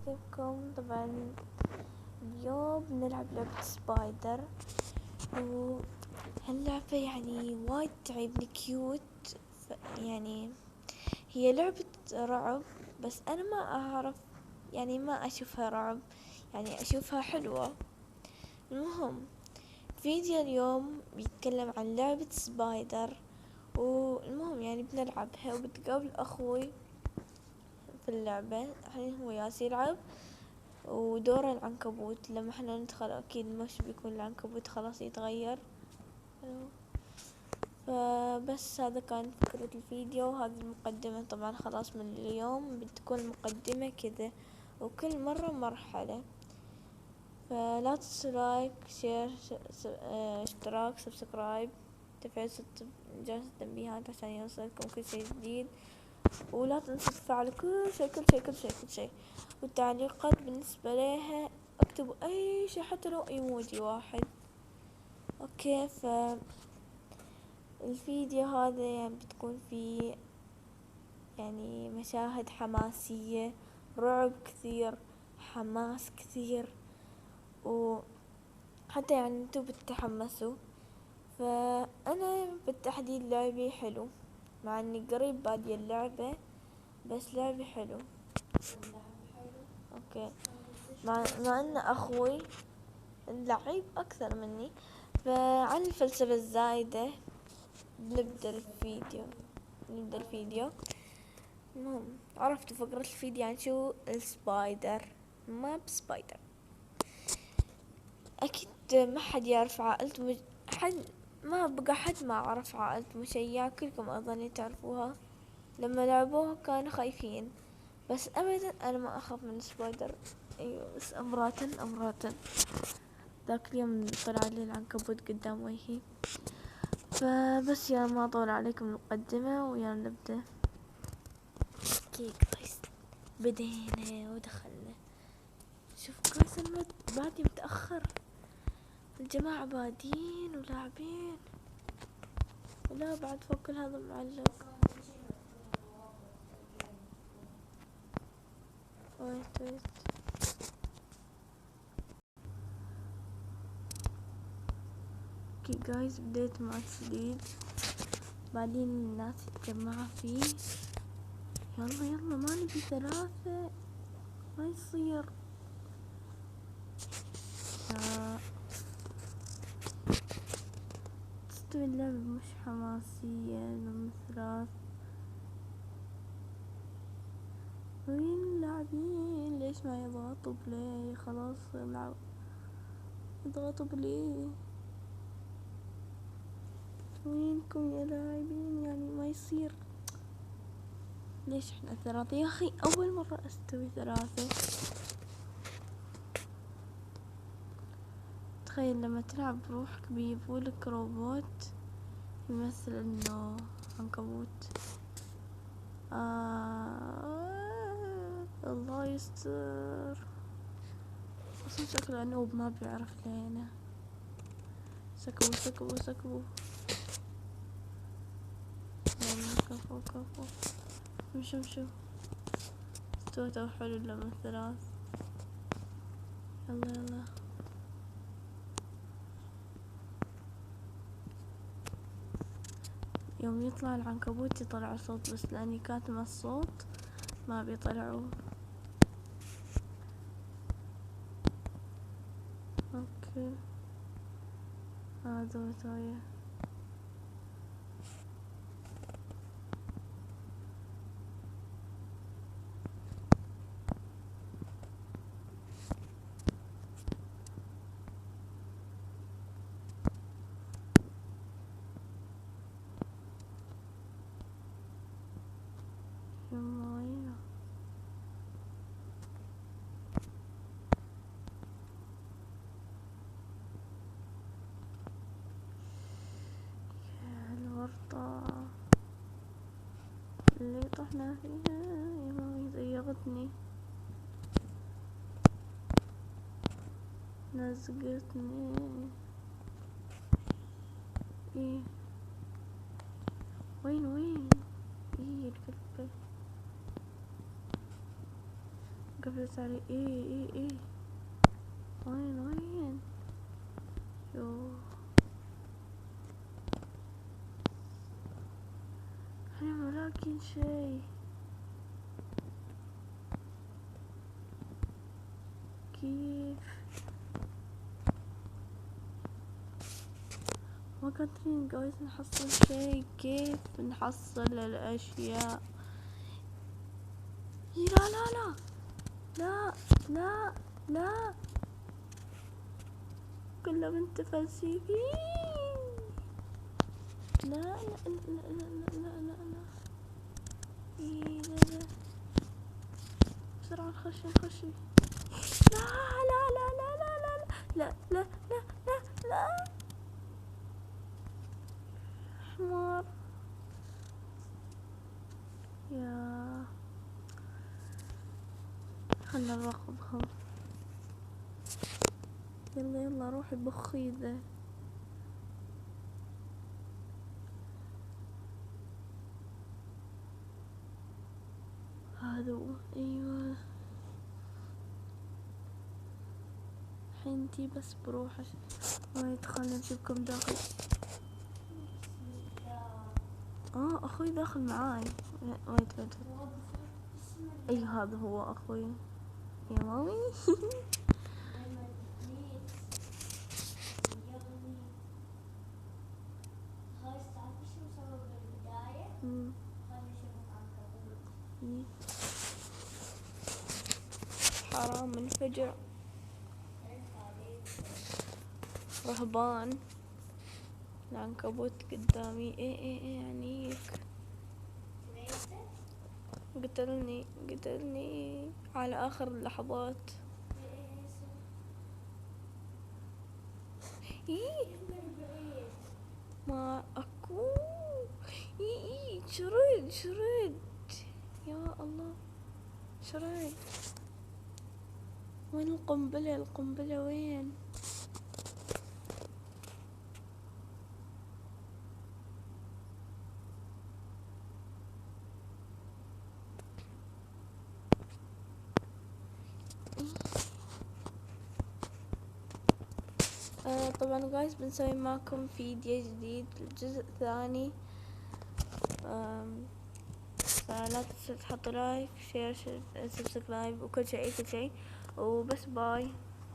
كيفكم؟ طبعا اليوم بنلعب لعبة سبايدر، وهاللعبة يعني وايد تعجبني كيوت. يعني هي لعبة رعب، بس أنا ما أعرف، يعني ما أشوفها رعب، يعني أشوفها حلوة. المهم فيديو اليوم بيتكلم عن لعبة سبايدر، والمهم يعني بنلعبها وبتقابل أخوي في اللعبة. الحين هو ياس يلعب ودور العنكبوت، لما احنا ندخل اكيد مش بيكون العنكبوت خلاص يتغير. فبس هذا كان فكرة الفيديو، هذه المقدمة. طبعا خلاص من اليوم بتكون المقدمة كذا، وكل مرة مرحلة. فلا تنسوا لايك، شير، اشتراك، سبسكرايب، تفعيل جرس التنبيهات عشان يوصلكم كل شي جديد. ولا تنسوا تفعلوا كل شي. والتعليقات بالنسبة لها اكتبوا اي شي، حتى لو ايموجي واحد. اوكي، الفيديو هذا يعني بتكون فيه يعني مشاهد حماسية، رعب كثير، حماس كثير، وحتى يعني انتو بتتحمسوا. فانا بالتحديد لعبي حلو، مع اني قريب بادية اللعبة، بس لعبي حلو. اوكي، مع ان اخوي لعيب اكثر مني. فعن الفلسفة الزايدة نبدأ الفيديو. المهم عرفتوا فكرة الفيديو عن شو السبايدر؟ ما بسبايدر اكيد ما حد يعرف عائلة حد ما بقى حد ما عرف عائلة مشيع، كلكم اظني تعرفوها. لما لعبوها كانوا خايفين، بس ابدا انا ما اخاف من السبايدر. ايوه بس امراتا ذاك اليوم طلع لي العنكبوت قدام وجهي. فبس يا ما طول عليكم المقدمة، ويا نبدأ. اوكي جايز، بدينا ودخلنا. شوف جايز بادي متأخر، الجماعة بادين ولاعبين، ولا بعد فوق كل هذا معلق. ويت اوكي جايز، بديت ماتش جديد، بعدين الناس يتجمعوا فيه. يلا ما نبي ثلاثة، ما يصير. تستوي اللعبة مش حماسية لما ثلاث. وين اللاعبين؟ ليش ما يضغطوا بلاي؟ خلاص يضغطوا بلاي. وينكم يا لاعبين؟ يعني ما يصير. ليش احنا ثلاثة يا اخي؟ اول مرة استوي ثلاثة. تخيل لما تلعب بروحك بيجيبولك روبوت يمثل انه عنكبوت. الله يستر. اصلا شكله نوب ما بيعرف لينا. سكبوا. يلا كفو. مشو استوتوا حلو لما ثلاث. يلا يوم يطلع العنكبوت يطلع صوت، بس لاني كاتمة الصوت ما بيطلعوه. اوكي هذا تويه. يلا يا الورطة اللي طحنا فيها، يا مامي زيغتني، لزقتني. ايه وين ايه الكلبة؟ قفزت علي. ايه وين يو. احنا ملاقين شي. كيف ما قادرين جايز نحصل شي؟ كيف نحصل الاشياء؟ لا لا لا لا لا لا، كلهم انت فلسفيين. لا لا لا لا لا لا لا لا. إيه لا لا، بسرعة نخشي. لا لا لا لا لا لا لا لا لا لا لا. حمار يا. خلنا نراقبهم. يلا روحي بخي ذا. هذا ايوه. الحين انتي بس بروحك. ويت خلنا نشوفكم داخل. اخوي داخل معاي. ويت. اي هذا هو اخوي يا مامي. حرام منفجر. رهبان. العنكبوت قدامي. ايه عنيك. قتلني على اخر اللحظات. إيه ما اكو. شرد يا الله. شرد. وين القنبلة وين؟ طبعا جايز بنسوي معكم فيديو جديد الجزء الثاني. فلا تنسوا تحطوا لايك شير سبسكرايب وكل شيء وبس. باي.